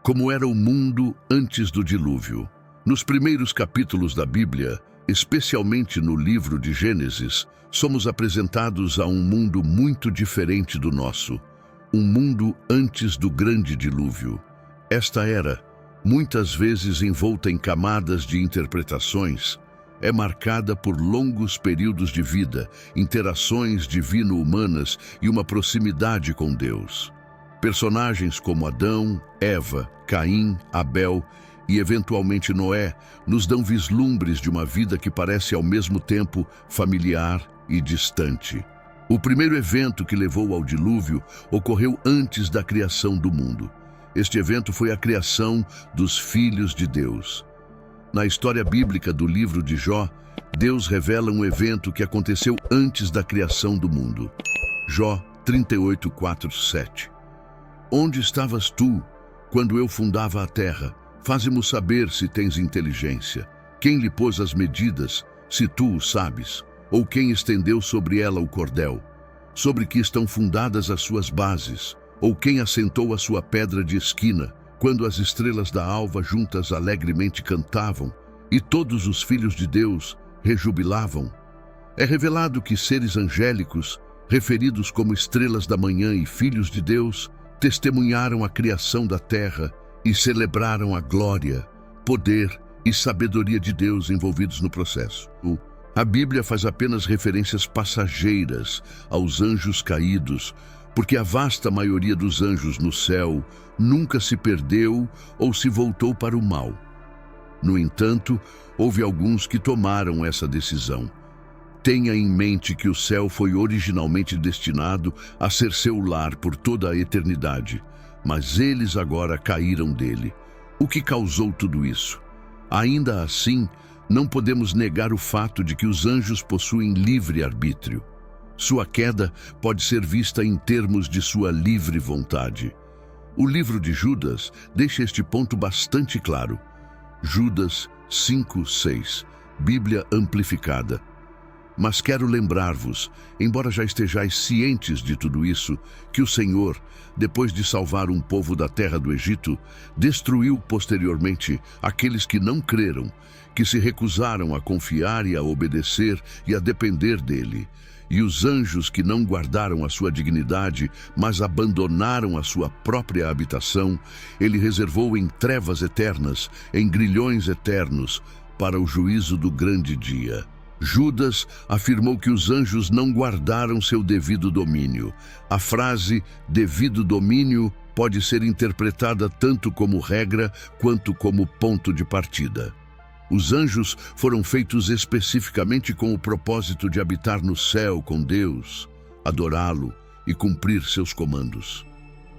como era o mundo antes do dilúvio. Nos primeiros capítulos da Bíblia, especialmente no livro de Gênesis, somos apresentados a um mundo muito diferente do nosso, um mundo antes do grande dilúvio. Esta era, muitas vezes envolta em camadas de interpretações, é marcada por longos períodos de vida, interações divino-humanas e uma proximidade com Deus. Personagens como Adão, Eva, Caim, Abel e eventualmente Noé nos dão vislumbres de uma vida que parece ao mesmo tempo familiar e distante. O primeiro evento que levou ao dilúvio ocorreu antes da criação do mundo. Este evento foi a criação dos filhos de Deus. Na história bíblica do livro de Jó, Deus revela um evento que aconteceu antes da criação do mundo. Jó 38, 4, 7. Onde estavas tu, quando eu fundava a terra? Faze-mo saber se tens inteligência. Quem lhe pôs as medidas, se tu o sabes? Ou quem estendeu sobre ela o cordel? Sobre que estão fundadas as suas bases? Ou quem assentou a sua pedra de esquina, quando as estrelas da alva juntas alegremente cantavam, e todos os filhos de Deus rejubilavam? É revelado que seres angélicos, referidos como estrelas da manhã e filhos de Deus, testemunharam a criação da terra e celebraram a glória, poder e sabedoria de Deus envolvidos no processo. A Bíblia faz apenas referências passageiras aos anjos caídos, porque a vasta maioria dos anjos no céu nunca se perdeu ou se voltou para o mal. No entanto, houve alguns que tomaram essa decisão. Tenha em mente que o céu foi originalmente destinado a ser seu lar por toda a eternidade, mas eles agora caíram dele. O que causou tudo isso? Ainda assim, não podemos negar o fato de que os anjos possuem livre-arbítrio. Sua queda pode ser vista em termos de sua livre vontade. O livro de Judas deixa este ponto bastante claro. Judas 5:6, Bíblia Amplificada. Mas quero lembrar-vos, embora já estejais cientes de tudo isso, que o Senhor, depois de salvar um povo da terra do Egito, destruiu posteriormente aqueles que não creram, que se recusaram a confiar e a obedecer e a depender dele. E os anjos que não guardaram a sua dignidade, mas abandonaram a sua própria habitação, ele reservou em trevas eternas, em grilhões eternos, para o juízo do grande dia. Judas afirmou que os anjos não guardaram seu devido domínio. A frase devido domínio pode ser interpretada tanto como regra quanto como ponto de partida. Os anjos foram feitos especificamente com o propósito de habitar no céu com Deus, adorá-lo e cumprir seus comandos.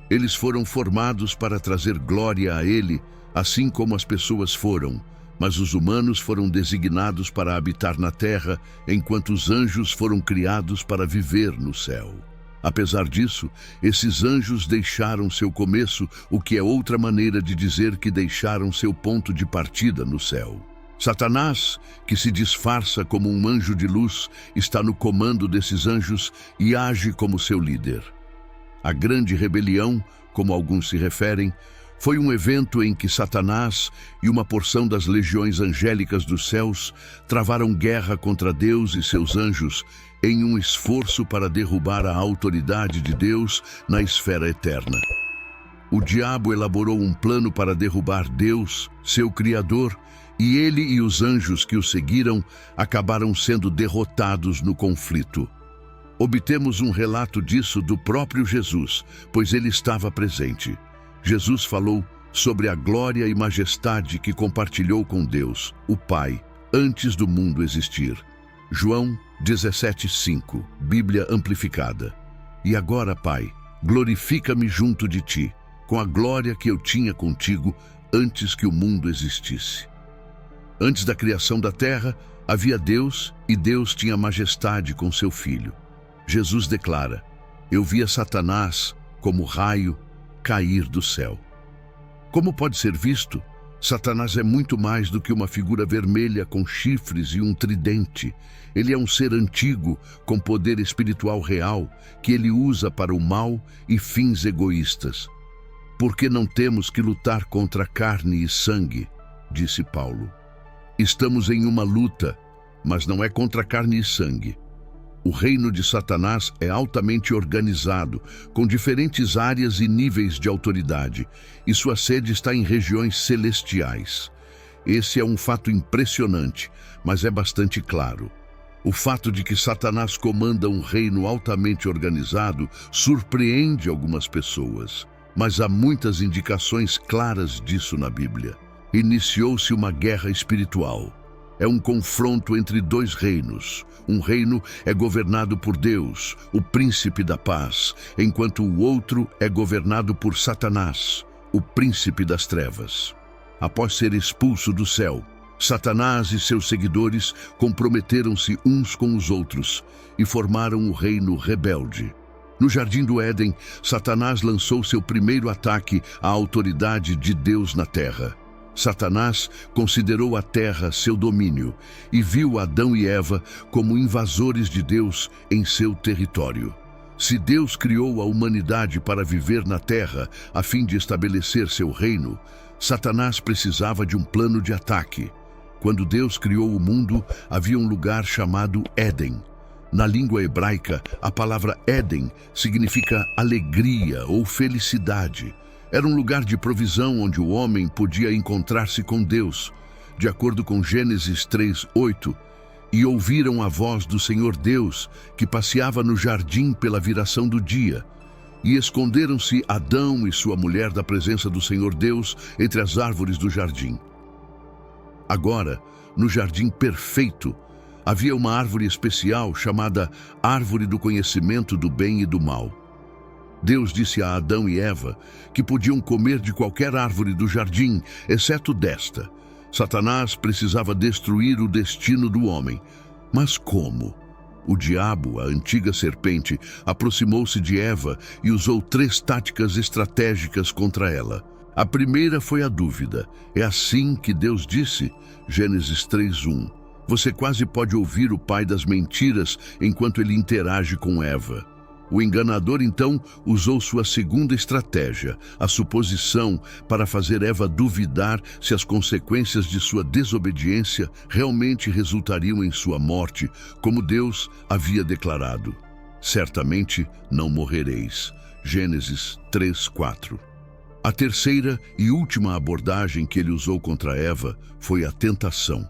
Eles foram formados para trazer glória a Ele, assim como as pessoas foram, mas os humanos foram designados para habitar na terra, enquanto os anjos foram criados para viver no céu. Apesar disso, esses anjos deixaram seu começo, o que é outra maneira de dizer que deixaram seu ponto de partida no céu. Satanás, que se disfarça como um anjo de luz, está no comando desses anjos e age como seu líder. A grande rebelião, como alguns se referem, foi um evento em que Satanás e uma porção das legiões angélicas dos céus travaram guerra contra Deus e seus anjos em um esforço para derrubar a autoridade de Deus na esfera eterna. O diabo elaborou um plano para derrubar Deus, seu Criador, e ele e os anjos que o seguiram acabaram sendo derrotados no conflito. Obtemos um relato disso do próprio Jesus, pois ele estava presente. Jesus falou sobre a glória e majestade que compartilhou com Deus, o Pai, antes do mundo existir. João 17:5, Bíblia Amplificada. E agora, Pai, glorifica-me junto de ti, com a glória que eu tinha contigo antes que o mundo existisse. Antes da criação da terra, havia Deus e Deus tinha majestade com seu Filho. Jesus declara: eu via Satanás como raio cair do céu. Como pode ser visto, Satanás é muito mais do que uma figura vermelha com chifres e um tridente. Ele é um ser antigo, com poder espiritual real, que ele usa para o mal e fins egoístas. Porque não temos que lutar contra carne e sangue, disse Paulo. Estamos em uma luta, mas não é contra carne e sangue. O reino de Satanás é altamente organizado, com diferentes áreas e níveis de autoridade, e sua sede está em regiões celestiais. Esse é um fato impressionante, mas é bastante claro. O fato de que Satanás comanda um reino altamente organizado surpreende algumas pessoas, mas há muitas indicações claras disso na Bíblia. Iniciou-se uma guerra espiritual. É um confronto entre dois reinos. Um reino é governado por Deus, o príncipe da paz, enquanto o outro é governado por Satanás, o príncipe das trevas. Após ser expulso do céu, Satanás e seus seguidores comprometeram-se uns com os outros e formaram o reino rebelde. No Jardim do Éden, Satanás lançou seu primeiro ataque à autoridade de Deus na terra. Satanás considerou a terra seu domínio e viu Adão e Eva como invasores de Deus em seu território. Se Deus criou a humanidade para viver na terra a fim de estabelecer seu reino, Satanás precisava de um plano de ataque. Quando Deus criou o mundo, havia um lugar chamado Éden. Na língua hebraica, a palavra Éden significa alegria ou felicidade. Era um lugar de provisão onde o homem podia encontrar-se com Deus. De acordo com Gênesis 3:8, e ouviram a voz do Senhor Deus, que passeava no jardim pela viração do dia. E esconderam-se Adão e sua mulher da presença do Senhor Deus entre as árvores do jardim. Agora, no jardim perfeito, havia uma árvore especial chamada Árvore do Conhecimento do Bem e do Mal. Deus disse a Adão e Eva que podiam comer de qualquer árvore do jardim, exceto desta. Satanás precisava destruir o destino do homem. Mas como? O diabo, a antiga serpente, aproximou-se de Eva e usou 3 táticas estratégicas contra ela. A primeira foi a dúvida. É assim que Deus disse, Gênesis 3:1. Você quase pode ouvir o pai das mentiras enquanto ele interage com Eva. O enganador, então, usou sua segunda estratégia, a suposição, para fazer Eva duvidar se as consequências de sua desobediência realmente resultariam em sua morte, como Deus havia declarado. Certamente não morrereis. Gênesis 3:4. A terceira e última abordagem que ele usou contra Eva foi a tentação.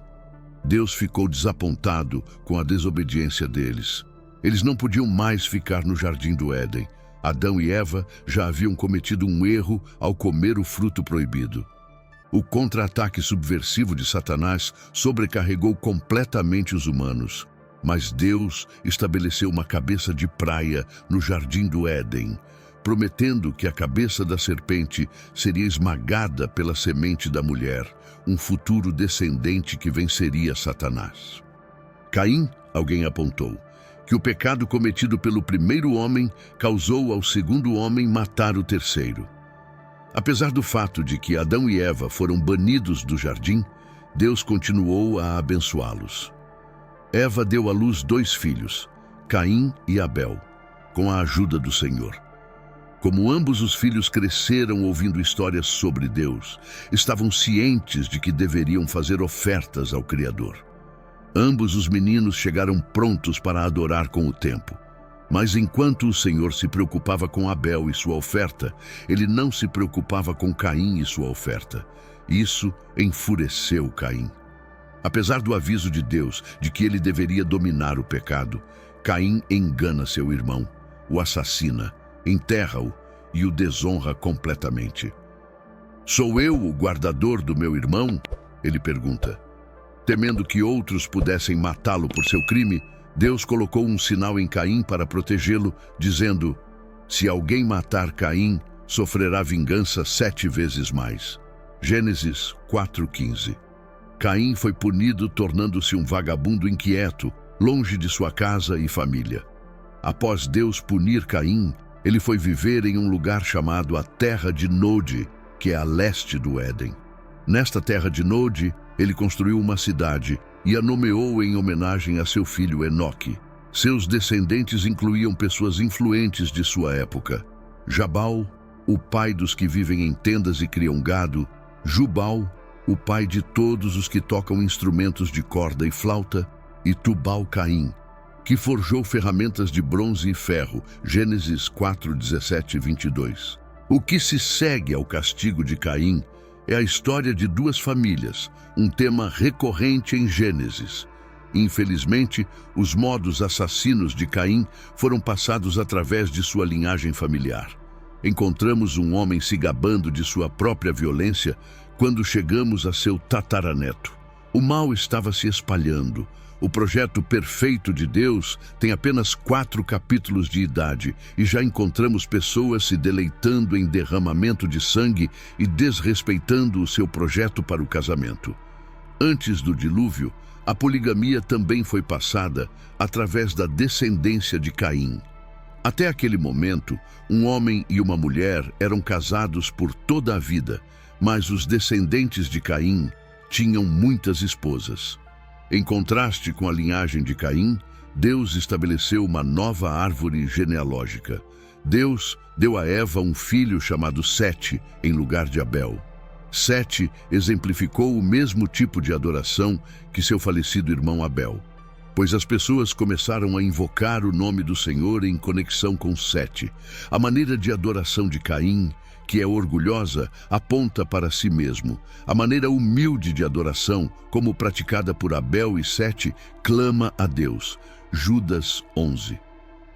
Deus ficou desapontado com a desobediência deles. Eles não podiam mais ficar no Jardim do Éden. Adão e Eva já haviam cometido um erro ao comer o fruto proibido. O contra-ataque subversivo de Satanás sobrecarregou completamente os humanos. Mas Deus estabeleceu uma cabeça de praia no Jardim do Éden, prometendo que a cabeça da serpente seria esmagada pela semente da mulher, um futuro descendente que venceria Satanás. Caim, alguém apontou, que o pecado cometido pelo primeiro homem causou ao segundo homem matar o terceiro. Apesar do fato de que Adão e Eva foram banidos do jardim, Deus continuou a abençoá-los. Eva deu à luz 2 filhos, Caim e Abel, com a ajuda do Senhor. Como ambos os filhos cresceram ouvindo histórias sobre Deus, estavam cientes de que deveriam fazer ofertas ao Criador. Ambos os meninos chegaram prontos para adorar com o tempo. Mas enquanto o Senhor se preocupava com Abel e sua oferta, ele não se preocupava com Caim e sua oferta. Isso enfureceu Caim. Apesar do aviso de Deus de que ele deveria dominar o pecado, Caim engana seu irmão, o assassina, enterra-o e o desonra completamente. Sou eu o guardador do meu irmão? Ele pergunta. Temendo que outros pudessem matá-lo por seu crime, Deus colocou um sinal em Caim para protegê-lo, dizendo: se alguém matar Caim, sofrerá vingança 7 vezes mais. Gênesis 4:15. Caim foi punido tornando-se um vagabundo inquieto, longe de sua casa e família. Após Deus punir Caim, ele foi viver em um lugar chamado a Terra de Nod, que é a leste do Éden. Nesta terra de Nod, ele construiu uma cidade e a nomeou em homenagem a seu filho Enoque. Seus descendentes incluíam pessoas influentes de sua época: Jabal, o pai dos que vivem em tendas e criam gado, Jubal, o pai de todos os que tocam instrumentos de corda e flauta, e Tubal-Caim, que forjou ferramentas de bronze e ferro. Gênesis 4, 17 e 22. O que se segue ao castigo de Caim é a história de duas famílias, um tema recorrente em Gênesis. Infelizmente, os modos assassinos de Caim foram passados através de sua linhagem familiar. Encontramos um homem se gabando de sua própria violência quando chegamos a seu tataraneto. O mal estava se espalhando. O projeto perfeito de Deus tem apenas 4 capítulos de idade e já encontramos pessoas se deleitando em derramamento de sangue e desrespeitando o seu projeto para o casamento. Antes do dilúvio, a poligamia também foi passada através da descendência de Caim. Até aquele momento, um homem e uma mulher eram casados por toda a vida, mas os descendentes de Caim tinham muitas esposas. Em contraste com a linhagem de Caim, Deus estabeleceu uma nova árvore genealógica. Deus deu a Eva um filho chamado Sete, em lugar de Abel. Sete exemplificou o mesmo tipo de adoração que seu falecido irmão Abel, pois as pessoas começaram a invocar o nome do Senhor em conexão com Sete. A maneira de adoração de Caim, que é orgulhosa, aponta para si mesmo. A maneira humilde de adoração, como praticada por Abel e Sete, clama a Deus. Judas 11.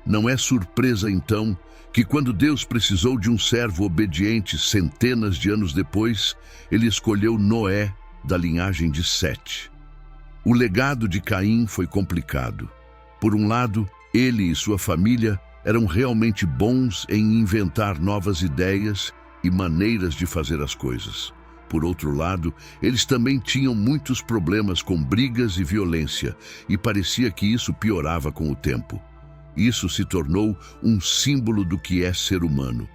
Não é surpresa, então, que quando Deus precisou de um servo obediente centenas de anos depois, ele escolheu Noé, da linhagem de Sete. O legado de Caim foi complicado. Por um lado, ele e sua família eram realmente bons em inventar novas ideias e maneiras de fazer as coisas. Por outro lado, eles também tinham muitos problemas com brigas e violência, e parecia que isso piorava com o tempo. Isso se tornou um símbolo do que é ser humano.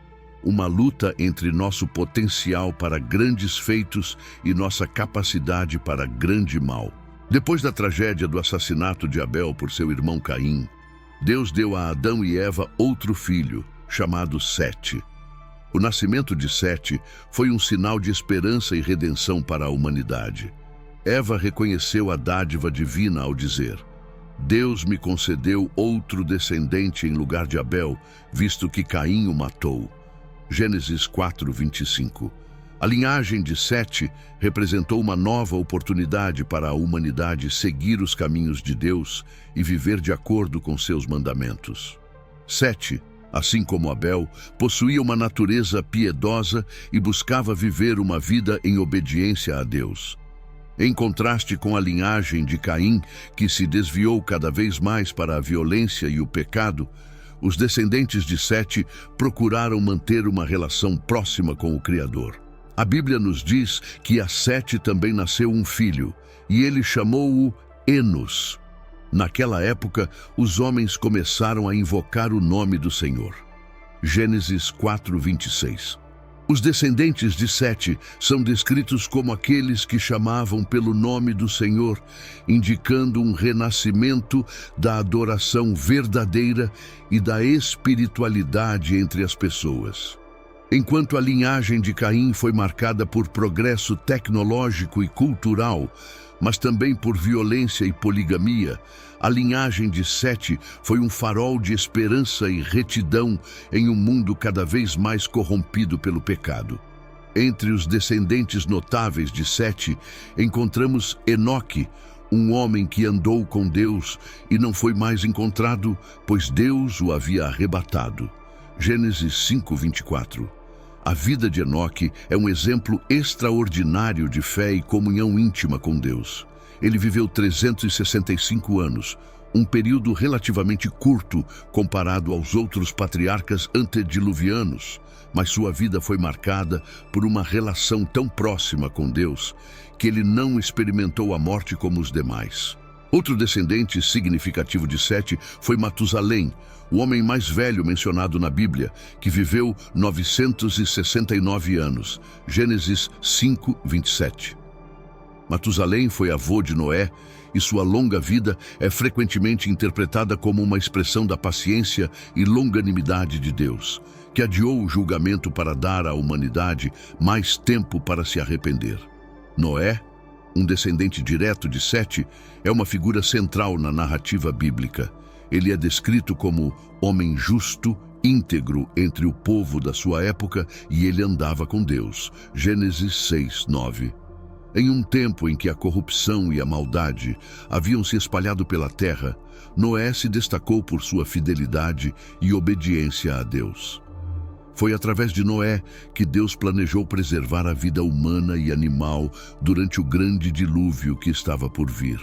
Uma luta entre nosso potencial para grandes feitos e nossa capacidade para grande mal. Depois da tragédia do assassinato de Abel por seu irmão Caim, Deus deu a Adão e Eva outro filho, chamado Sete. O nascimento de Sete foi um sinal de esperança e redenção para a humanidade. Eva reconheceu a dádiva divina ao dizer: Deus me concedeu outro descendente em lugar de Abel, visto que Caim o matou. Gênesis 4, 25. A linhagem de Sete representou uma nova oportunidade para a humanidade seguir os caminhos de Deus e viver de acordo com seus mandamentos. Sete, assim como Abel, possuía uma natureza piedosa e buscava viver uma vida em obediência a Deus. Em contraste com a linhagem de Caim, que se desviou cada vez mais para a violência e o pecado, os descendentes de Sete procuraram manter uma relação próxima com o Criador. A Bíblia nos diz que a Sete também nasceu um filho, e ele chamou-o Enos. Naquela época, os homens começaram a invocar o nome do Senhor. Gênesis 4, 26. Os descendentes de Sete são descritos como aqueles que chamavam pelo nome do Senhor, indicando um renascimento da adoração verdadeira e da espiritualidade entre as pessoas. Enquanto a linhagem de Caim foi marcada por progresso tecnológico e cultural, mas também por violência e poligamia, a linhagem de Sete foi um farol de esperança e retidão em um mundo cada vez mais corrompido pelo pecado. Entre os descendentes notáveis de Sete, encontramos Enoque, um homem que andou com Deus e não foi mais encontrado, pois Deus o havia arrebatado. Gênesis 5, 24. A vida de Enoque é um exemplo extraordinário de fé e comunhão íntima com Deus. Ele viveu 365 anos, um período relativamente curto comparado aos outros patriarcas antediluvianos, mas sua vida foi marcada por uma relação tão próxima com Deus que ele não experimentou a morte como os demais. Outro descendente significativo de Sete foi Matusalém, o homem mais velho mencionado na Bíblia, que viveu 969 anos. Gênesis 5, 27. Matusalém foi avô de Noé e sua longa vida é frequentemente interpretada como uma expressão da paciência e longanimidade de Deus, que adiou o julgamento para dar à humanidade mais tempo para se arrepender. Noé, um descendente direto de Sete, é uma figura central na narrativa bíblica. Ele é descrito como homem justo, íntegro entre o povo da sua época, e ele andava com Deus. Gênesis 6:9. Em um tempo em que a corrupção e a maldade haviam se espalhado pela terra, Noé se destacou por sua fidelidade e obediência a Deus. Foi através de Noé que Deus planejou preservar a vida humana e animal durante o grande dilúvio que estava por vir.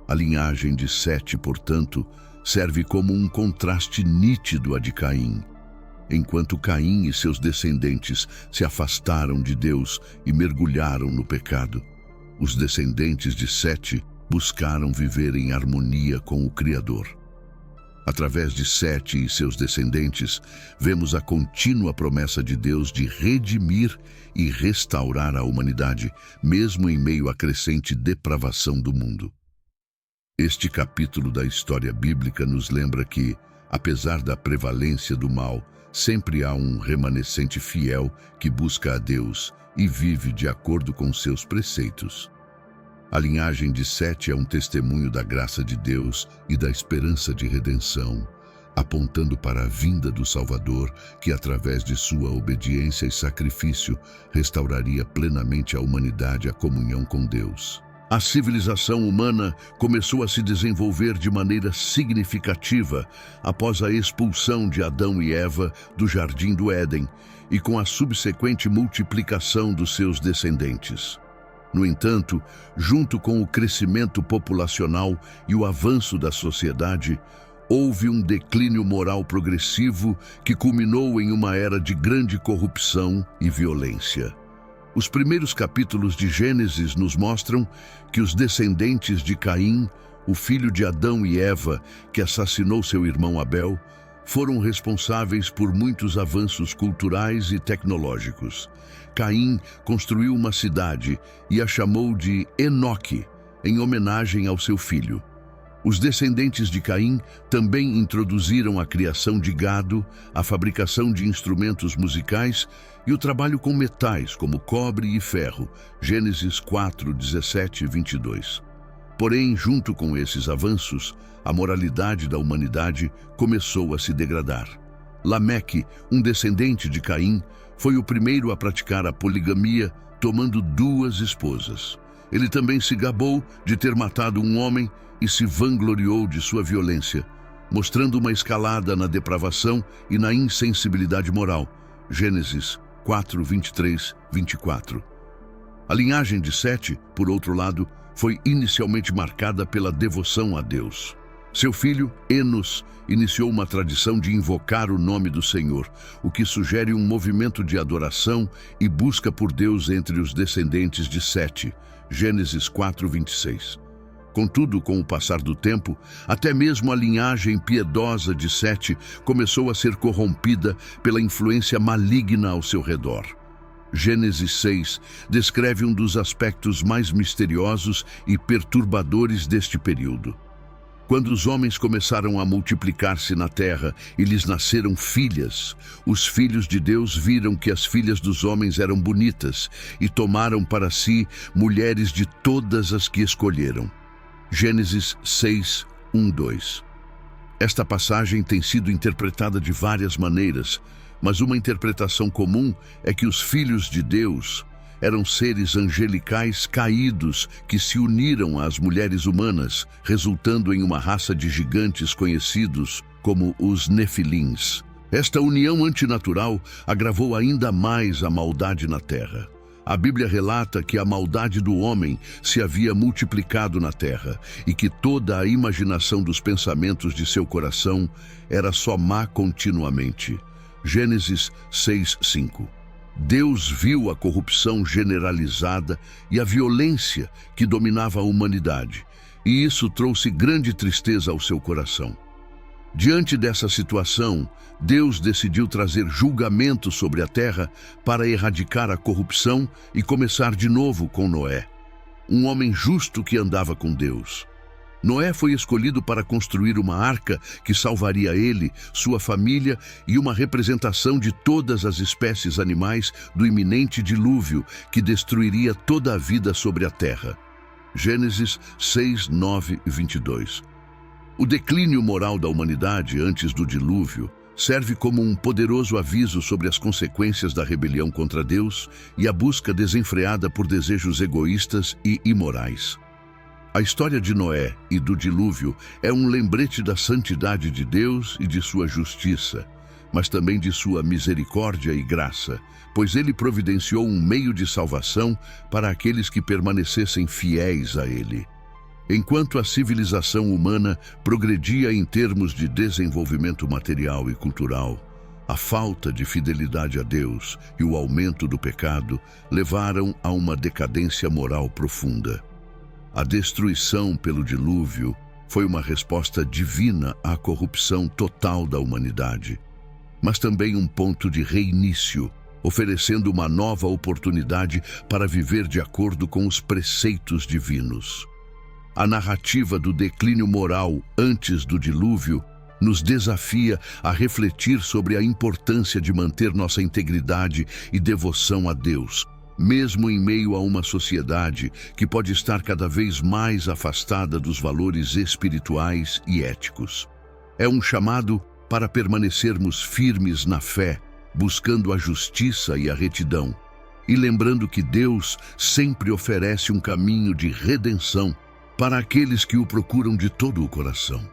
A linhagem de Sete, portanto, serve como um contraste nítido à de Caim. Enquanto Caim e seus descendentes se afastaram de Deus e mergulharam no pecado, os descendentes de Sete buscaram viver em harmonia com o Criador. Através de Sete e seus descendentes, vemos a contínua promessa de Deus de redimir e restaurar a humanidade, mesmo em meio à crescente depravação do mundo. Este capítulo da história bíblica nos lembra que, apesar da prevalência do mal, sempre há um remanescente fiel que busca a Deus e vive de acordo com seus preceitos. A linhagem de Sete é um testemunho da graça de Deus e da esperança de redenção, apontando para a vinda do Salvador, que através de sua obediência e sacrifício restauraria plenamente a humanidade à comunhão com Deus. A civilização humana começou a se desenvolver de maneira significativa após a expulsão de Adão e Eva do Jardim do Éden e com a subsequente multiplicação dos seus descendentes. No entanto, junto com o crescimento populacional e o avanço da sociedade, houve um declínio moral progressivo que culminou em uma era de grande corrupção e violência. Os primeiros capítulos de Gênesis nos mostram que os descendentes de Caim, o filho de Adão e Eva, que assassinou seu irmão Abel, foram responsáveis por muitos avanços culturais e tecnológicos. Caim construiu uma cidade e a chamou de Enoque, em homenagem ao seu filho. Os descendentes de Caim também introduziram a criação de gado, a fabricação de instrumentos musicais e o trabalho com metais como cobre e ferro. Gênesis 4, 17 e 22. Porém, junto com esses avanços, a moralidade da humanidade começou a se degradar. Lameque, um descendente de Caim, foi o primeiro a praticar a poligamia, tomando 2 esposas. Ele também se gabou de ter matado um homem e se vangloriou de sua violência, mostrando uma escalada na depravação e na insensibilidade moral. Gênesis 4, 23, 24. A linhagem de Sete, por outro lado, foi inicialmente marcada pela devoção a Deus. Seu filho, Enos, iniciou uma tradição de invocar o nome do Senhor, o que sugere um movimento de adoração e busca por Deus entre os descendentes de Sete. Gênesis 4, 26. Contudo, com o passar do tempo, até mesmo a linhagem piedosa de Sete começou a ser corrompida pela influência maligna ao seu redor. Gênesis 6 descreve um dos aspectos mais misteriosos e perturbadores deste período. Quando os homens começaram a multiplicar-se na terra e lhes nasceram filhas, os filhos de Deus viram que as filhas dos homens eram bonitas e tomaram para si mulheres de todas as que escolheram. Gênesis 6, 1, 2. Esta passagem tem sido interpretada de várias maneiras, mas uma interpretação comum é que os filhos de Deus eram seres angelicais caídos que se uniram às mulheres humanas, resultando em uma raça de gigantes conhecidos como os Nefilins. Esta união antinatural agravou ainda mais a maldade na terra. A Bíblia relata que a maldade do homem se havia multiplicado na terra e que toda a imaginação dos pensamentos de seu coração era só má continuamente. Gênesis 6, 5. Deus viu a corrupção generalizada e a violência que dominava a humanidade, e isso trouxe grande tristeza ao seu coração. Diante dessa situação, Deus decidiu trazer julgamento sobre a terra para erradicar a corrupção e começar de novo com Noé, um homem justo que andava com Deus. Noé foi escolhido para construir uma arca que salvaria ele, sua família e uma representação de todas as espécies animais do iminente dilúvio que destruiria toda a vida sobre a terra. Gênesis 6, 9 e 22. O declínio moral da humanidade antes do dilúvio serve como um poderoso aviso sobre as consequências da rebelião contra Deus e a busca desenfreada por desejos egoístas e imorais. A história de Noé e do dilúvio é um lembrete da santidade de Deus e de sua justiça, mas também de sua misericórdia e graça, pois ele providenciou um meio de salvação para aqueles que permanecessem fiéis a ele. Enquanto a civilização humana progredia em termos de desenvolvimento material e cultural, a falta de fidelidade a Deus e o aumento do pecado levaram a uma decadência moral profunda. A destruição pelo dilúvio foi uma resposta divina à corrupção total da humanidade, mas também um ponto de reinício, oferecendo uma nova oportunidade para viver de acordo com os preceitos divinos. A narrativa do declínio moral antes do dilúvio nos desafia a refletir sobre a importância de manter nossa integridade e devoção a Deus, mesmo em meio a uma sociedade que pode estar cada vez mais afastada dos valores espirituais e éticos. É um chamado para permanecermos firmes na fé, buscando a justiça e a retidão, e lembrando que Deus sempre oferece um caminho de redenção para aqueles que o procuram de todo o coração.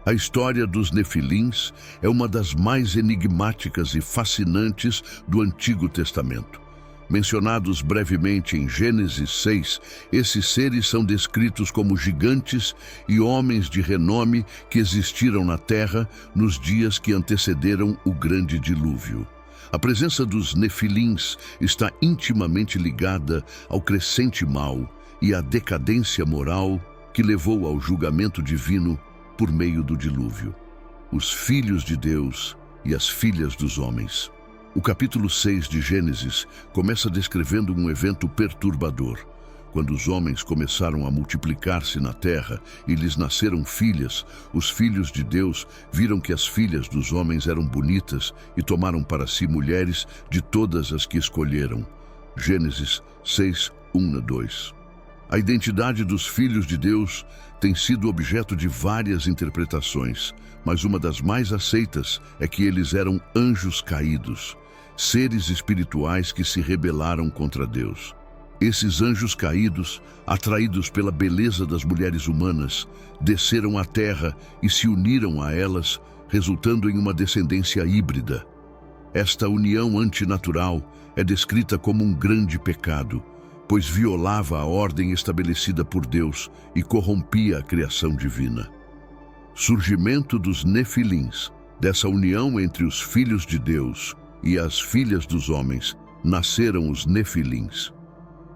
A história dos Nefilins é uma das mais enigmáticas e fascinantes do Antigo Testamento. Mencionados brevemente em Gênesis 6, esses seres são descritos como gigantes e homens de renome que existiram na terra nos dias que antecederam o grande dilúvio. A presença dos Nefilins está intimamente ligada ao crescente mal e à decadência moral que levou ao julgamento divino por meio do dilúvio. Os filhos de Deus e as filhas dos homens. O capítulo 6 de Gênesis começa descrevendo um evento perturbador. Quando os homens começaram a multiplicar-se na terra e lhes nasceram filhas, os filhos de Deus viram que as filhas dos homens eram bonitas e tomaram para si mulheres de todas as que escolheram. Gênesis 6, 1 a 2. A identidade dos filhos de Deus tem sido objeto de várias interpretações, mas uma das mais aceitas é que eles eram anjos caídos, seres espirituais que se rebelaram contra Deus. Esses anjos caídos, atraídos pela beleza das mulheres humanas, desceram à terra e se uniram a elas, resultando em uma descendência híbrida. Esta união antinatural é descrita como um grande pecado, pois violava a ordem estabelecida por Deus e corrompia a criação divina. Surgimento dos Nefilins, dessa união entre os filhos de Deus e as filhas dos homens, nasceram os Nefilins.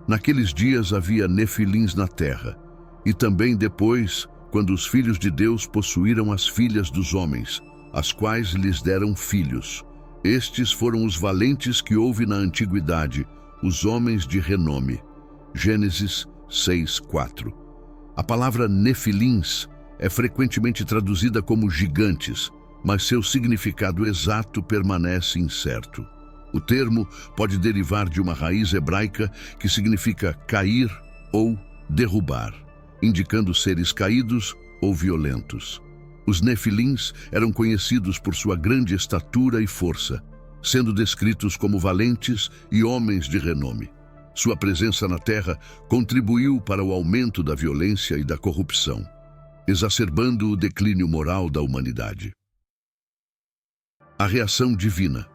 Naqueles dias havia Nefilins na terra, e também depois, quando os filhos de Deus possuíram as filhas dos homens, as quais lhes deram filhos. Estes foram os valentes que houve na antiguidade, os homens de renome. Gênesis 6, 4. A palavra Nefilins é frequentemente traduzida como gigantes, mas seu significado exato permanece incerto. O termo pode derivar de uma raiz hebraica que significa cair ou derrubar, indicando seres caídos ou violentos. Os Nefilins eram conhecidos por sua grande estatura e força, sendo descritos como valentes e homens de renome. Sua presença na terra contribuiu para o aumento da violência e da corrupção, exacerbando o declínio moral da humanidade. A reação divina.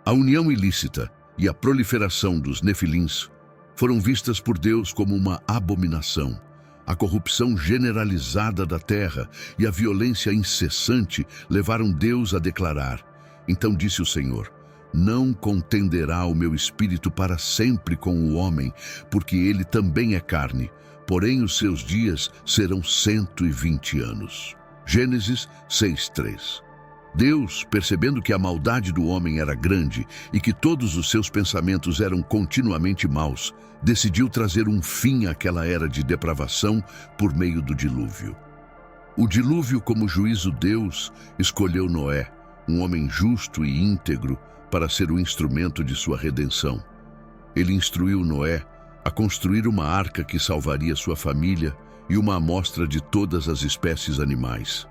A união ilícita e a proliferação dos Nefilins foram vistas por Deus como uma abominação. A corrupção generalizada da terra e a violência incessante levaram Deus a declarar: Então disse o Senhor, não contenderá o meu espírito para sempre com o homem, porque ele também é carne, porém os seus dias serão 120 anos. Gênesis 6:3. Deus, percebendo que a maldade do homem era grande e que todos os seus pensamentos eram continuamente maus, decidiu trazer um fim àquela era de depravação por meio do dilúvio. O dilúvio, como juízo Deus, escolheu Noé, um homem justo e íntegro, para ser o instrumento de sua redenção. Ele instruiu Noé a construir uma arca que salvaria sua família e uma amostra de todas as espécies animais.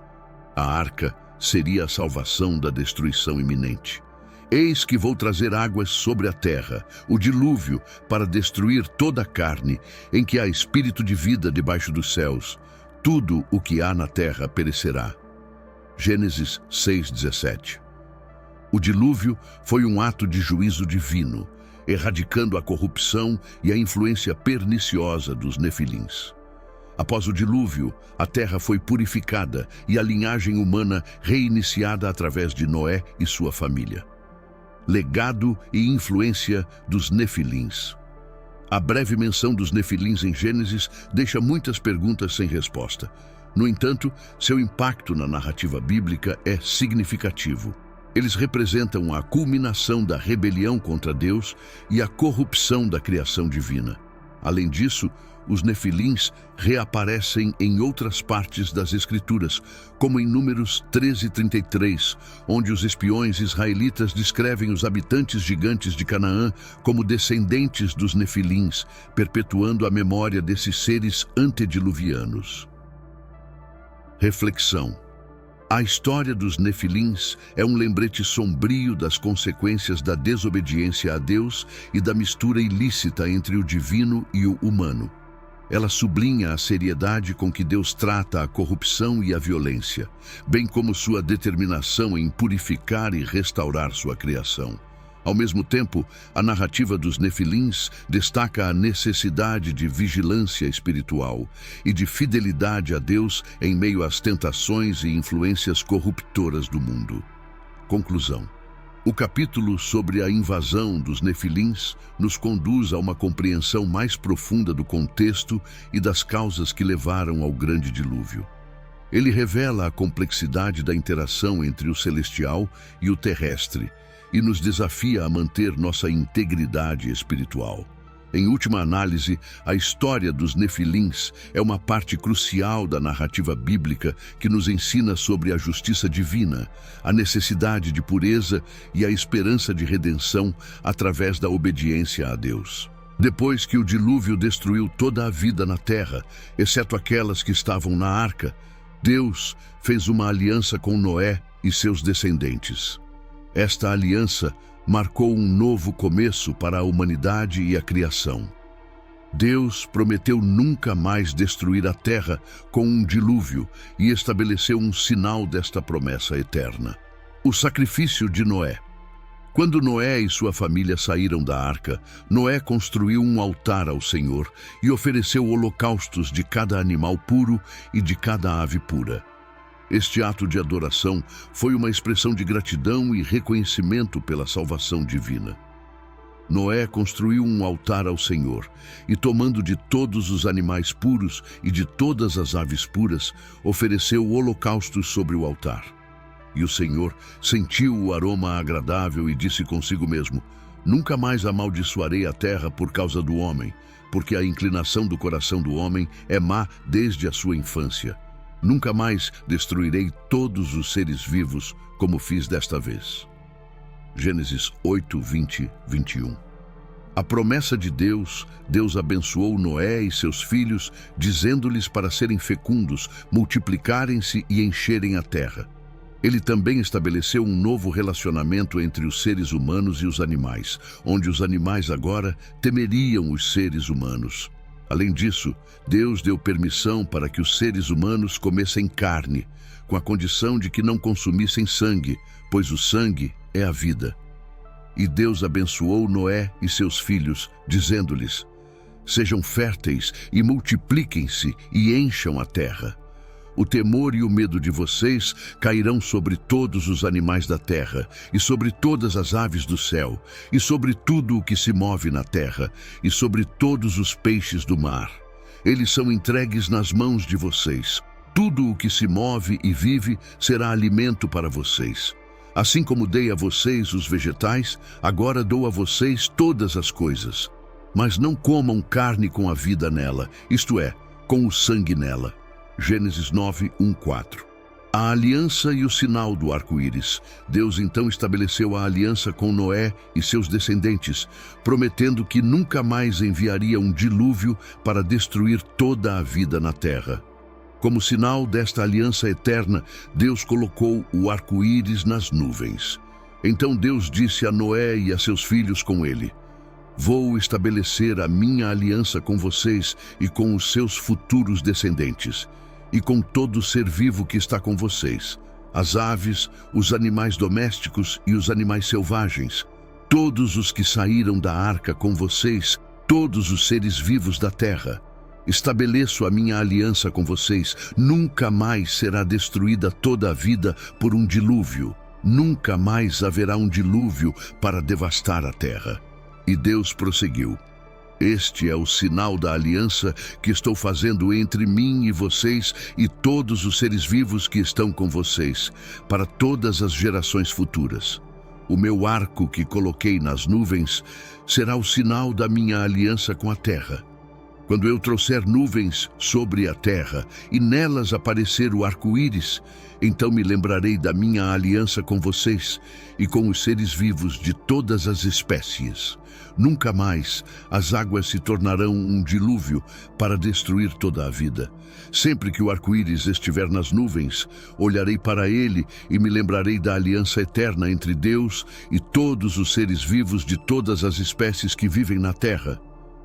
A arca seria a salvação da destruição iminente. Eis que vou trazer águas sobre a terra, o dilúvio, para destruir toda a carne, em que há espírito de vida debaixo dos céus. Tudo o que há na terra perecerá. Gênesis 6:17. O dilúvio foi um ato de juízo divino, erradicando a corrupção e a influência perniciosa dos nefilins. Após o dilúvio, a terra foi purificada e a linhagem humana reiniciada através de Noé e sua família. Legado e influência dos nefilins. A breve menção dos nefilins em Gênesis deixa muitas perguntas sem resposta. No entanto, seu impacto na narrativa bíblica é significativo. Eles representam a culminação da rebelião contra Deus e a corrupção da criação divina. Além disso, os nefilins reaparecem em outras partes das Escrituras, como em Números 13:33, onde os espiões israelitas descrevem os habitantes gigantes de Canaã como descendentes dos nefilins, perpetuando a memória desses seres antediluvianos. Reflexão. A história dos nefilins é um lembrete sombrio das consequências da desobediência a Deus e da mistura ilícita entre o divino e o humano. Ela sublinha a seriedade com que Deus trata a corrupção e a violência, bem como sua determinação em purificar e restaurar sua criação. Ao mesmo tempo, a narrativa dos nefilins destaca a necessidade de vigilância espiritual e de fidelidade a Deus em meio às tentações e influências corruptoras do mundo. Conclusão. O capítulo sobre a invasão dos nefilins nos conduz a uma compreensão mais profunda do contexto e das causas que levaram ao grande dilúvio. Ele revela a complexidade da interação entre o celestial e o terrestre e nos desafia a manter nossa integridade espiritual. Em última análise, a história dos nefilins é uma parte crucial da narrativa bíblica que nos ensina sobre a justiça divina, a necessidade de pureza e a esperança de redenção através da obediência a Deus. Depois que o dilúvio destruiu toda a vida na terra, exceto aquelas que estavam na arca, Deus fez uma aliança com Noé e seus descendentes. Esta aliança marcou um novo começo para a humanidade e a criação. Deus prometeu nunca mais destruir a terra com um dilúvio e estabeleceu um sinal desta promessa eterna: o sacrifício de Noé. Quando Noé e sua família saíram da arca, Noé construiu um altar ao Senhor e ofereceu holocaustos de cada animal puro e de cada ave pura. Este ato de adoração foi uma expressão de gratidão e reconhecimento pela salvação divina. Noé construiu um altar ao Senhor e, tomando de todos os animais puros e de todas as aves puras, ofereceu holocaustos sobre o altar. E o Senhor sentiu o aroma agradável e disse consigo mesmo: nunca mais amaldiçoarei a terra por causa do homem, porque a inclinação do coração do homem é má desde a sua infância. Nunca mais destruirei todos os seres vivos como fiz desta vez. Gênesis 8:20-21. A promessa de Deus abençoou Noé e seus filhos, dizendo-lhes para serem fecundos, multiplicarem-se e encherem a terra. Ele também estabeleceu um novo relacionamento entre os seres humanos e os animais, onde os animais agora temeriam os seres humanos. Além disso, Deus deu permissão para que os seres humanos comessem carne, com a condição de que não consumissem sangue, pois o sangue é a vida. E Deus abençoou Noé e seus filhos, dizendo-lhes: sejam férteis e multipliquem-se e encham a terra. O temor e o medo de vocês cairão sobre todos os animais da terra, e sobre todas as aves do céu, e sobre tudo o que se move na terra, e sobre todos os peixes do mar. Eles são entregues nas mãos de vocês. Tudo o que se move e vive será alimento para vocês. Assim como dei a vocês os vegetais, agora dou a vocês todas as coisas. Mas não comam carne com a vida nela, isto é, com o sangue nela. Gênesis 9, 1, 4. A aliança e o sinal do arco-íris. Deus então estabeleceu a aliança com Noé e seus descendentes, prometendo que nunca mais enviaria um dilúvio para destruir toda a vida na terra. Como sinal desta aliança eterna, Deus colocou o arco-íris nas nuvens. Então Deus disse a Noé e a seus filhos com ele: Vou estabelecer a minha aliança com vocês e com os seus futuros descendentes, e com todo ser vivo que está com vocês, as aves, os animais domésticos e os animais selvagens, todos os que saíram da arca com vocês, todos os seres vivos da terra. Estabeleço a minha aliança com vocês. Nunca mais será destruída toda a vida por um dilúvio. Nunca mais haverá um dilúvio para devastar a terra. E Deus prosseguiu: Este é o sinal da aliança que estou fazendo entre mim e vocês e todos os seres vivos que estão com vocês, para todas as gerações futuras. O meu arco que coloquei nas nuvens será o sinal da minha aliança com a terra. Quando eu trouxer nuvens sobre a terra e nelas aparecer o arco-íris, então me lembrarei da minha aliança com vocês e com os seres vivos de todas as espécies. Nunca mais as águas se tornarão um dilúvio para destruir toda a vida. Sempre que o arco-íris estiver nas nuvens, olharei para ele e me lembrarei da aliança eterna entre Deus e todos os seres vivos de todas as espécies que vivem na terra.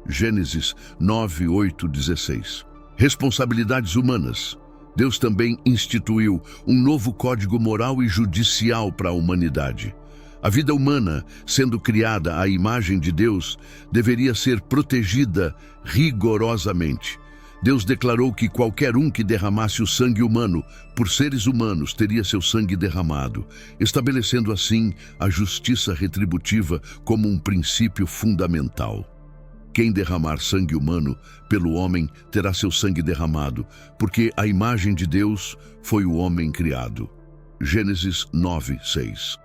Gênesis 9, 8, 16. Responsabilidades humanas. Deus também instituiu um novo código moral e judicial para a humanidade. A vida humana, sendo criada à imagem de Deus, deveria ser protegida rigorosamente. Deus declarou que qualquer um que derramasse o sangue humano por seres humanos teria seu sangue derramado, estabelecendo assim a justiça retributiva como um princípio fundamental. Quem derramar sangue humano pelo homem terá seu sangue derramado, porque a imagem de Deus foi o homem criado. Gênesis 9, 6.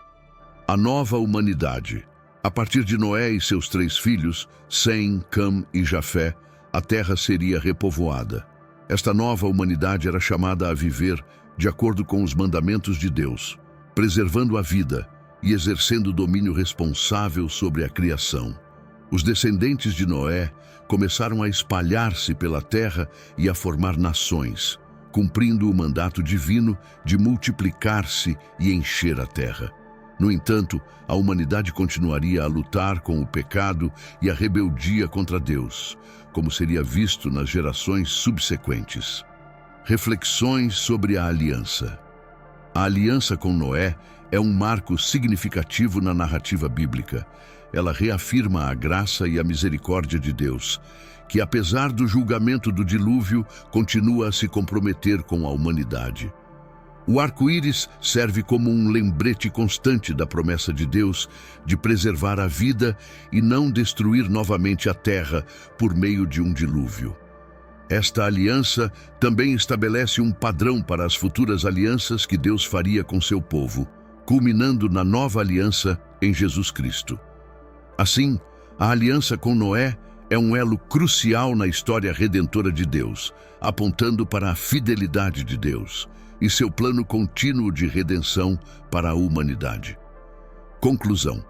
A nova humanidade. A partir de Noé e seus 3 filhos, Sem, Cam e Jafé, a terra seria repovoada. Esta nova humanidade era chamada a viver de acordo com os mandamentos de Deus, preservando a vida e exercendo domínio responsável sobre a criação. Os descendentes de Noé começaram a espalhar-se pela terra e a formar nações, cumprindo o mandato divino de multiplicar-se e encher a terra. No entanto, a humanidade continuaria a lutar com o pecado e a rebeldia contra Deus, como seria visto nas gerações subsequentes. Reflexões sobre a aliança. A aliança com Noé é um marco significativo na narrativa bíblica. Ela reafirma a graça e a misericórdia de Deus, que apesar do julgamento do dilúvio, continua a se comprometer com a humanidade. O arco-íris serve como um lembrete constante da promessa de Deus de preservar a vida e não destruir novamente a terra por meio de um dilúvio. Esta aliança também estabelece um padrão para as futuras alianças que Deus faria com seu povo, culminando na nova aliança em Jesus Cristo. Assim, a aliança com Noé é um elo crucial na história redentora de Deus, apontando para a fidelidade de Deus e seu plano contínuo de redenção para a humanidade. Conclusão.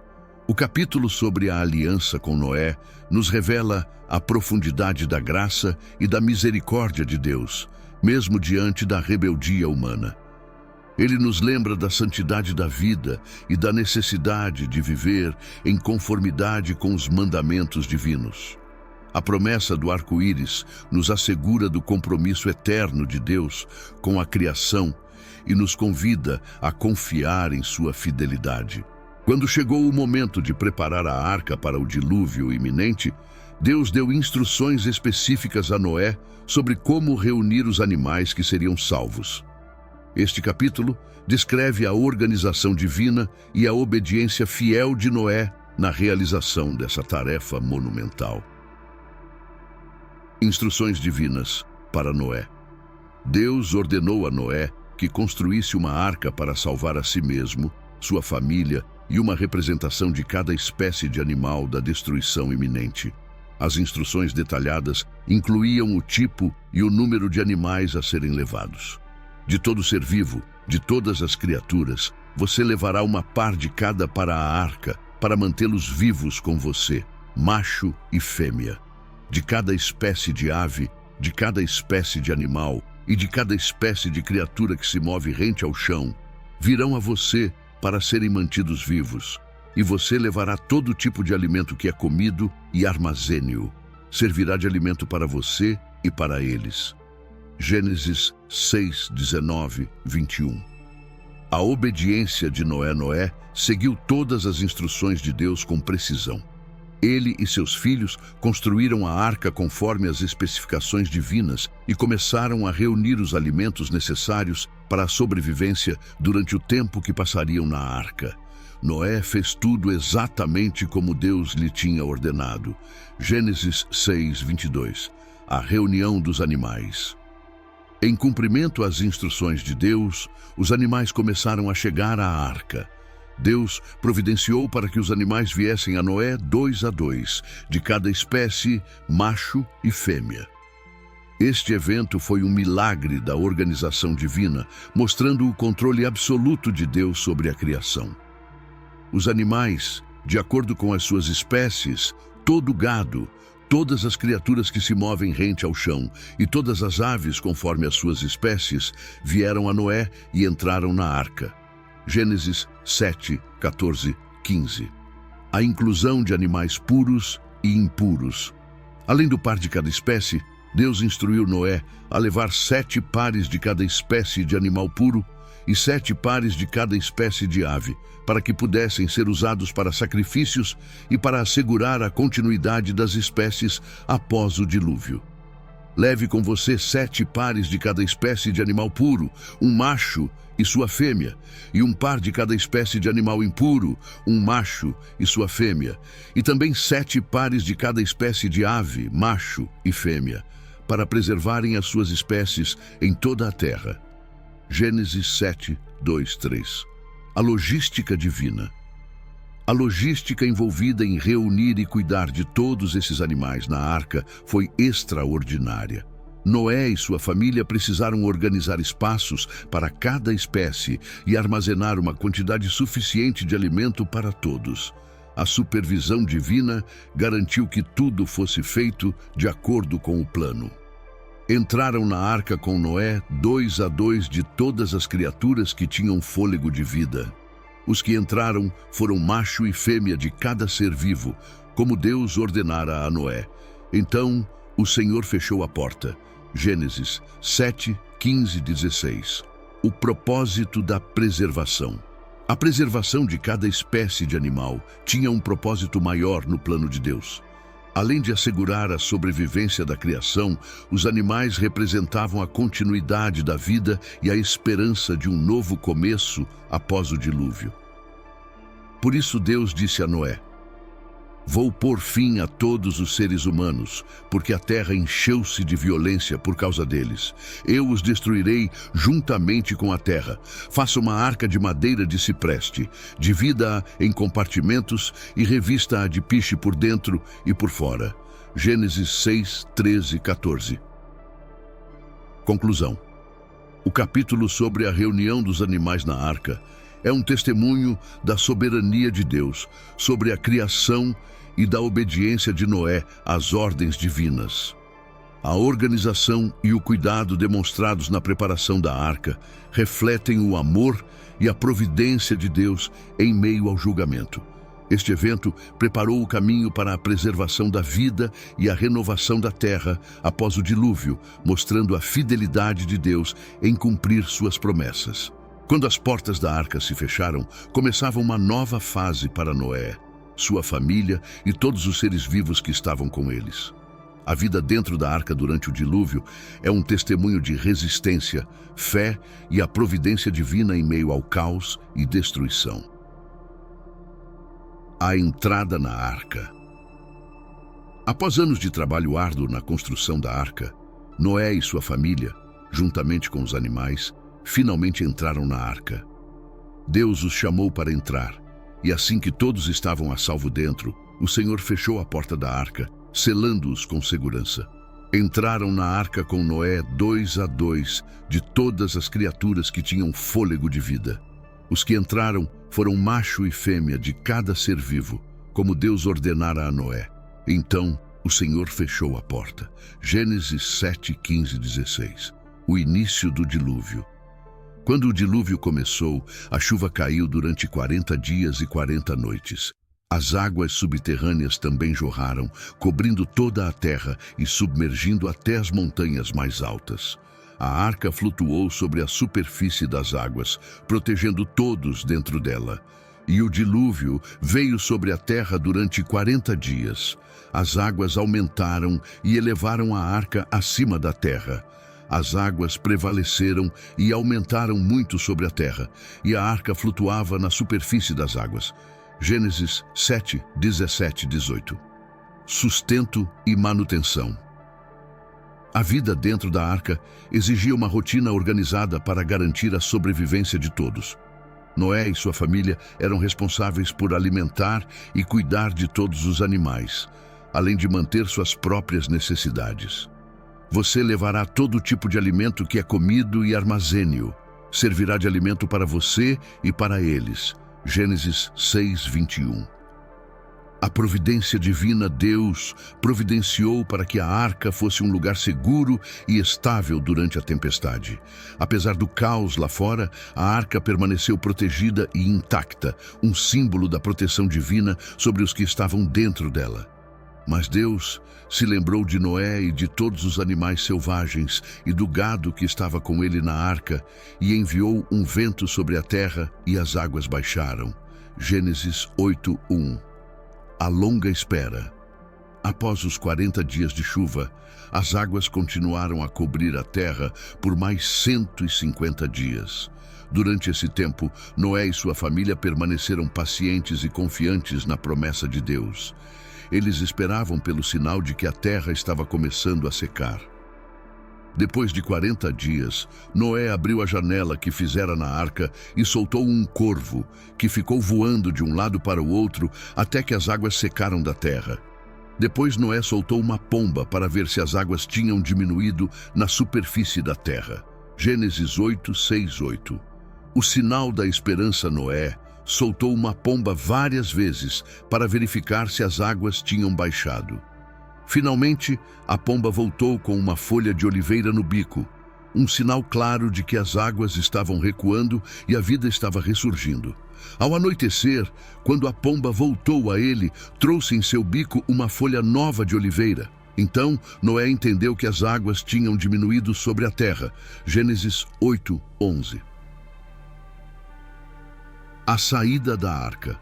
O capítulo sobre a aliança com Noé nos revela a profundidade da graça e da misericórdia de Deus, mesmo diante da rebeldia humana. Ele nos lembra da santidade da vida e da necessidade de viver em conformidade com os mandamentos divinos. A promessa do arco-íris nos assegura do compromisso eterno de Deus com a criação e nos convida a confiar em sua fidelidade. Quando chegou o momento de preparar a arca para o dilúvio iminente, Deus deu instruções específicas a Noé sobre como reunir os animais que seriam salvos. Este capítulo descreve a organização divina e a obediência fiel de Noé na realização dessa tarefa monumental. Instruções divinas para Noé. Deus ordenou a Noé que construísse uma arca para salvar a si mesmo, sua família e uma representação de cada espécie de animal da destruição iminente. As instruções detalhadas incluíam o tipo e o número de animais a serem levados. De todo ser vivo, de todas as criaturas, você levará uma par de cada para a arca, para mantê-los vivos com você, macho e fêmea. De cada espécie de ave, de cada espécie de animal e de cada espécie de criatura que se move rente ao chão, virão a você para serem mantidos vivos. E você levará todo tipo de alimento que é comido e armazene-o. Servirá de alimento para você e para eles. Gênesis 6, 19, 21. A obediência de Noé seguiu todas as instruções de Deus com precisão. Ele e seus filhos construíram a arca conforme as especificações divinas e começaram a reunir os alimentos necessários para a sobrevivência durante o tempo que passariam na arca. Noé fez tudo exatamente como Deus lhe tinha ordenado. Gênesis 6, 22. A reunião dos animais. Em cumprimento às instruções de Deus, os animais começaram a chegar à arca. Deus providenciou para que os animais viessem a Noé 2 a 2, de cada espécie, macho e fêmea. Este evento foi um milagre da organização divina, mostrando o controle absoluto de Deus sobre a criação. Os animais, de acordo com as suas espécies, todo o gado, todas as criaturas que se movem rente ao chão e todas as aves conforme as suas espécies, vieram a Noé e entraram na arca. Gênesis 7, 14, 15. A inclusão de animais puros e impuros. Além do par de cada espécie, Deus instruiu Noé a levar 7 pares de cada espécie de animal puro e 7 pares de cada espécie de ave, para que pudessem ser usados para sacrifícios e para assegurar a continuidade das espécies após o dilúvio. Leve com você 7 pares de cada espécie de animal puro, um macho e sua fêmea, e um par de cada espécie de animal impuro, um macho e sua fêmea, e também 7 pares de cada espécie de ave, macho e fêmea, para preservarem as suas espécies em toda a terra. Gênesis 7, 2, 3. A logística divina. A logística envolvida em reunir e cuidar de todos esses animais na arca foi extraordinária. Noé e sua família precisaram organizar espaços para cada espécie e armazenar uma quantidade suficiente de alimento para todos. A supervisão divina garantiu que tudo fosse feito de acordo com o plano. Entraram na arca com Noé 2 a 2 de todas as criaturas que tinham fôlego de vida. Os que entraram foram macho e fêmea de cada ser vivo, como Deus ordenara a Noé. Então o Senhor fechou a porta. Gênesis 7, 15, 16. O propósito da preservação. A preservação de cada espécie de animal tinha um propósito maior no plano de Deus. Além de assegurar a sobrevivência da criação, os animais representavam a continuidade da vida e a esperança de um novo começo após o dilúvio. Por isso Deus disse a Noé: "Vou pôr fim a todos os seres humanos, porque a terra encheu-se de violência por causa deles. Eu os destruirei juntamente com a terra. Faça uma arca de madeira de cipreste, divida-a em compartimentos e revista-a de piche por dentro e por fora." Gênesis 6, 13 e 14. Conclusão. O capítulo sobre a reunião dos animais na arca é um testemunho da soberania de Deus sobre a criação e da obediência de Noé às ordens divinas. A organização e o cuidado demonstrados na preparação da arca refletem o amor e a providência de Deus em meio ao julgamento. Este evento preparou o caminho para a preservação da vida e a renovação da terra após o dilúvio, mostrando a fidelidade de Deus em cumprir suas promessas. Quando as portas da arca se fecharam, começava uma nova fase para Noé, sua família e todos os seres vivos que estavam com eles. A vida dentro da arca durante o dilúvio é um testemunho de resistência, fé e a providência divina em meio ao caos e destruição. A entrada na arca. Após anos de trabalho árduo na construção da arca, Noé e sua família, juntamente com os animais, finalmente entraram na arca. Deus os chamou para entrar, e assim que todos estavam a salvo dentro, o Senhor fechou a porta da arca selando-os com segurança. Entraram na arca com Noé 2 a 2 de todas as criaturas que tinham fôlego de vida. Os que entraram foram macho e fêmea de cada ser vivo, como Deus ordenara a Noé. Então o Senhor fechou a porta. Gênesis 7, 15 e 16. O início do dilúvio. Quando o dilúvio começou, a chuva caiu durante 40 dias e 40 noites. As águas subterrâneas também jorraram, cobrindo toda a terra e submergindo até as montanhas mais altas. A arca flutuou sobre a superfície das águas, protegendo todos dentro dela. E o dilúvio veio sobre a terra durante 40 dias. As águas aumentaram e elevaram a arca acima da terra. As águas prevaleceram e aumentaram muito sobre a terra, e a arca flutuava na superfície das águas. Gênesis 7, 17 e 18. Sustento e manutenção. A vida dentro da arca exigia uma rotina organizada para garantir a sobrevivência de todos. Noé e sua família eram responsáveis por alimentar e cuidar de todos os animais, além de manter suas próprias necessidades. Você levará todo tipo de alimento que é comido e armazene-o. Servirá de alimento para você e para eles. Gênesis 6, 21. A providência divina, Deus providenciou para que a arca fosse um lugar seguro e estável durante a tempestade. Apesar do caos lá fora, a arca permaneceu protegida e intacta, um símbolo da proteção divina sobre os que estavam dentro dela. Mas Deus se lembrou de Noé e de todos os animais selvagens e do gado que estava com ele na arca e enviou um vento sobre a terra e as águas baixaram. Gênesis 8, 1. A longa espera. Após os 40 dias de chuva, as águas continuaram a cobrir a terra por mais 150 dias. Durante esse tempo, Noé e sua família permaneceram pacientes e confiantes na promessa de Deus. Eles esperavam pelo sinal de que a terra estava começando a secar. Depois de 40 dias, Noé abriu a janela que fizera na arca e soltou um corvo, que ficou voando de um lado para o outro até que as águas secaram da terra. Depois Noé soltou uma pomba para ver se as águas tinham diminuído na superfície da terra. Gênesis 8, 6, 8. O sinal da esperança, Noé soltou uma pomba várias vezes para verificar se as águas tinham baixado. Finalmente, a pomba voltou com uma folha de oliveira no bico, um sinal claro de que as águas estavam recuando e a vida estava ressurgindo. Ao anoitecer, quando a pomba voltou a ele, trouxe em seu bico uma folha nova de oliveira. Então, Noé entendeu que as águas tinham diminuído sobre a terra. Gênesis 8, 11. A saída da arca.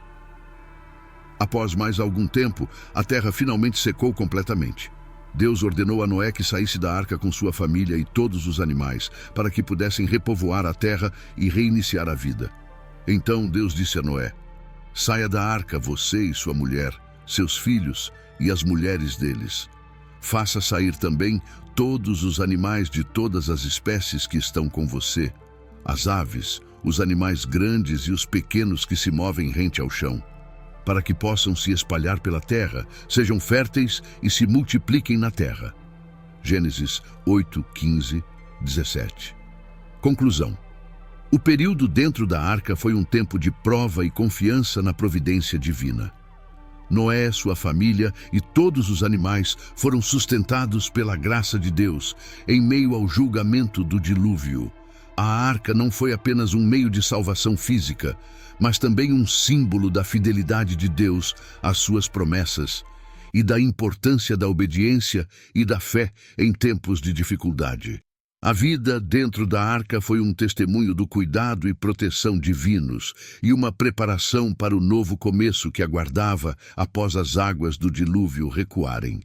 Após mais algum tempo, a terra finalmente secou completamente. Deus ordenou a Noé que saísse da arca com sua família e todos os animais, para que pudessem repovoar a terra e reiniciar a vida. Então Deus disse a Noé: saia da arca, você e sua mulher, seus filhos e as mulheres deles. Faça sair também todos os animais de todas as espécies que estão com você, as aves, os animais grandes e os pequenos que se movem rente ao chão, para que possam se espalhar pela terra, sejam férteis e se multipliquem na terra. Gênesis 8, 15, 17. Conclusão. O período dentro da arca foi um tempo de prova e confiança na providência divina. Noé, sua família e todos os animais foram sustentados pela graça de Deus em meio ao julgamento do dilúvio. A arca não foi apenas um meio de salvação física, mas também um símbolo da fidelidade de Deus às suas promessas e da importância da obediência e da fé em tempos de dificuldade. A vida dentro da arca foi um testemunho do cuidado e proteção divinos e uma preparação para o novo começo que aguardava após as águas do dilúvio recuarem.